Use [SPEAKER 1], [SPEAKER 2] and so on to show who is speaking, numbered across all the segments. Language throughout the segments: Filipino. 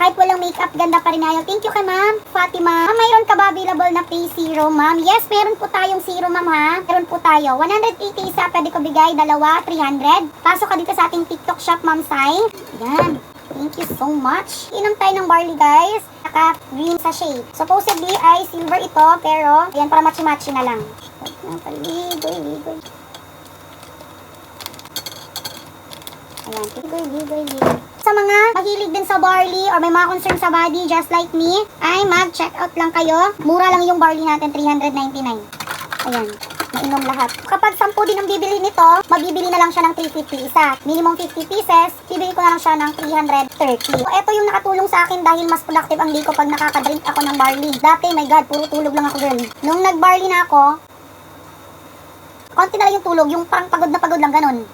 [SPEAKER 1] Kahit walang makeup, ganda pa rin tayo. Thank you kay ma'am Fatima. Mayroon ka ba available na face serum, ma'am? Yes, meron po tayong serum, ma'am, ha? Meron po tayo. 180 isa, pwede ko bigay. Dalawa, 300. Pasok ka dito sa ating TikTok shop, ma'am Sai. Yan. Thank you so much. Inom tayo ng barley, guys. Naka-green sachet. Supposedly ay silver ito, pero ayan, para matchy-matchy na lang. Ligoy. Ayan, ligoy. Sa mga mahilig din sa barley or may mga concern sa body just like me, ay mag-check out lang kayo. Mura lang yung barley natin, 399. Ayan, mainom lahat. Kapag 10 din ang bibili nito, mabibili na lang siya ng 350 isa. Minimum 50 pieces, bibili ko na lang siya ng 330. So, ito yung nakatulong sa akin dahil mas productive ang day ko pag nakakadrink ako ng barley. Dati, my God, puro tulog lang ako, girl. Nung nag-barley na ako, konti na lang yung tulog, yung parang pagod na pagod lang, ganun.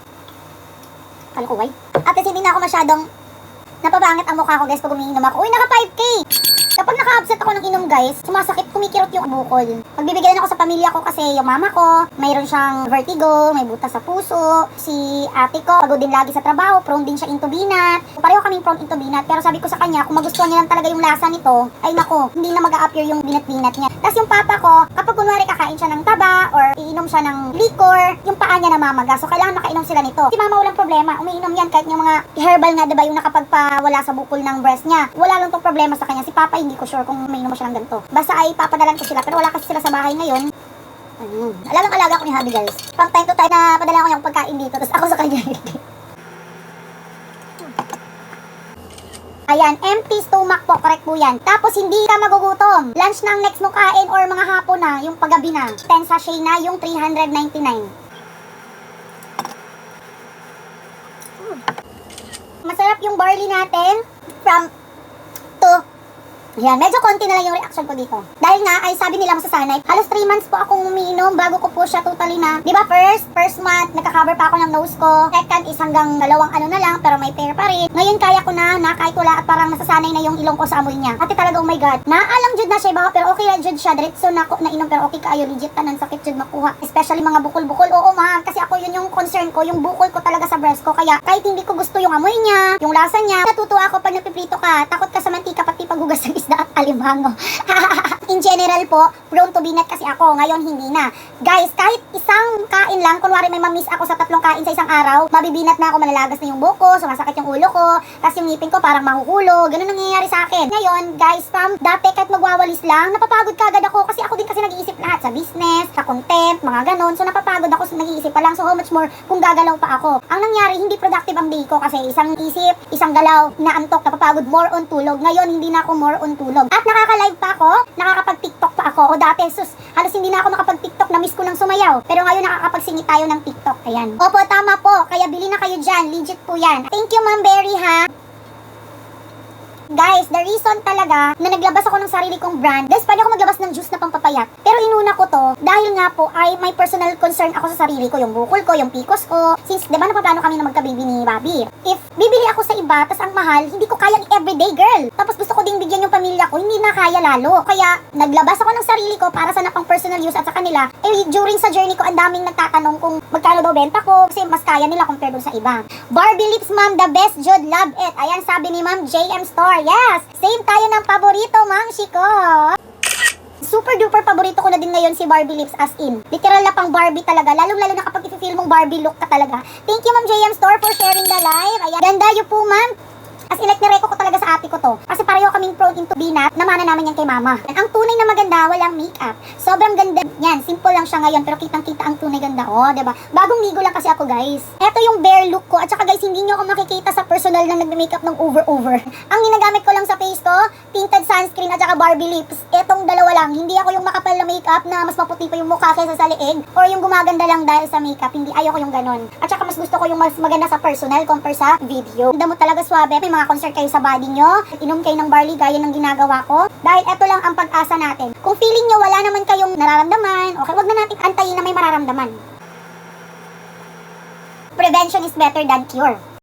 [SPEAKER 1] Kala ko, why? At kasi hindi na ako masyadong napabangit ang mukha ko, guys, pag umiinom ako. Uy, naka 5K! Kapag naka-upset ako ng inom, guys, sumasakit, kumikirot yung bukol. Pagbibigyan ako sa pamilya ko kasi yung mama ko, mayroon siyang vertigo, may butas sa puso. Si ate ko, pagod din lagi sa trabaho, prone din siya into binat. Pareho kaming prone into binat, pero sabi ko sa kanya, kung magustuhan niya lang talaga yung lasa nito, ay nako, hindi na mag-a-appear yung binat-binat niya. Tapos yung papa ko, kapag kunwari kakain siya ng taba or iinom siya ng liquor, yung paa niya namamaga. So kailangan makainom sila nito. Si mama walang problema, umiinom yan kahit yung mga herbal nga, diba, yung nakapagpawala sa bukol ng breast niya. Wala lang tong problema sa kanya. Si papa hindi ko sure kung may inom siya ng ganito. Basta ay papadalan ko sila, pero wala kasi sila sa bahay ngayon. Alagang-alaga ko ni Habi, guys. Pang time to time na padala ko yung pagkain dito, tapos ako sa kanya. Ayan, empty stomach po, correct po yan. Tapos hindi ka magugutom. Lunch na ang next mo kain or mga hapon na, yung paggabi na. 10 sachet na, yung 399. Masarap yung barley natin from to. Yan, medyo konti na lang yung reaction ko dito. Dahil nga, ay sabi nila masasanay, halos 3 months po akong umiinom bago ko po siya totally na. Di ba first month, nagka-cover pa ako ng nose ko. Second is hanggang 2 ano na lang, pero may pair pa rin. Ngayon kaya ko na kahit wala at parang nasasanay na yung ilong ko sa amoy niya. Ate talaga, oh my God. Naalang jud na siya baka, pero okay na jud siya. Diretso na ako nainom, pero okay kaayo. Legit tanan sakit jud makuha. Especially mga bukol-bukol. Oo, ma'am. Kasi ako yun yung concern ko, yung bukol ko talaga sa breast ko. Kaya kahit hindi ko gusto yung amoy niya, yung lasa niya, natutuwa ako pag napiprito ka. Takot ka sa mantika pati paghugas ng isda at alimango. In general po, prone to binat kasi ako. Ngayon, hindi na. Guys, kahit isang kain lang, kunwari may mamiss ako sa 3 kain sa isang araw, mabibinat na ako, malalagas na yung buko, sumasakit yung ulo ko, kasi yung ngipin ko parang mahuhulo. Ganun nangyayari sa akin. Ngayon, guys, from dati kahit magwawalis lang, napapagod kagad ako kasi ako din kasi nag-iisip lahat sa business, sa content, mga ganon. So, napapagod ako, nag-iisip pa lang. So, how much more kung gagalaw pa ako. Ang nangyari, hindi productive ang day ko kasi isang isip, isang galaw, naantok, napapagod, more on tulog. Ngayon, hindi na ako more on tulog. At nakaka-live pa ako, nakakapag-TikTok pa ako. O dati, sus, halos hindi na ako makapag-TikTok, na-miss ko ng sumayaw. Pero ngayon nakakapag-singit tayo ng TikTok. Ayan. Opo, tama po. Kaya bili na kayo dyan. Legit po yan. Thank you, Ma'am Berry, ha? Guys, the reason talaga na naglabas ako ng sarili kong brand, guys, pwede ako maglabas ng juice na pampapayat. Pero inuna ko to, dahil nga po ay may personal concern ako sa sarili ko, yung bukol ko, yung picos ko. Since, di ba, napaplano kami na magka-baby ni Bobby. If bibili ako sa iba, tas ang mahal, hindi ko kayang everyday, girl. Tapos gusto ko ding bigyan yung pamilya ko, hindi na kaya lalo. Kaya, naglabas ako ng sarili ko para sa napang personal use at sa kanila. Eh, during sa journey ko, ang daming nagtatanong kung magkano daw benta ko, kasi mas kaya nila compared dun sa iba. Barbie Lips, ma'am, the best, Jud, love it. Ayan, sabi ni Ma'am JM Store. Yes! Same tayo ng paborito, Ma'am Shiko. Super duper paborito ko na din ngayon si Barbie Lips, as in. Literal na pang Barbie talaga. Lalong-lalo na kapag i-feel mong Barbie look ka talaga. Thank you, Ma'am JM Store, for sharing the live. Ayan. Ganda yun po, ma'am. As in, like, nireko ko talaga sa ate ko to. Kasi pareho kaming prone into binat. Namana namin yan kay mama. Ang tunay na maganda, walang makeup. Sobrang ganda yan. Simple lang siya ngayon, pero kitang-kita ang tunay ganda. Oh, diba? Bagong ligo lang kasi ako, guys. Ito yung bare look ko. At saka, guys, hindi nyo ako makikita sa personal na nagme-makeup ng over-over. Ang ginagamit ko lang sa face ko, tinted sunscreen at saka Barbie Lips. Etong dalawa lang. Hindi ako yung makapal na makeup na mas maputi pa yung mukha kaysa sa leeg. Or yung gumaganda lang dahil sa makeup. Hindi, ayoko yung ganon. At saka, mas gusto ko yung mas maganda sa personal compare sa video. Ganda mo talaga, swabe. May mga concern kayo sa body nyo. Inom kayo ng barley gaya ng ginagawa ko. Dahil eto lang ang pag-asa natin. Kung feeling nyo wala naman kayong nararamdaman, okay, wag na natin antayin na may mararamdaman. Prevention is better than cure.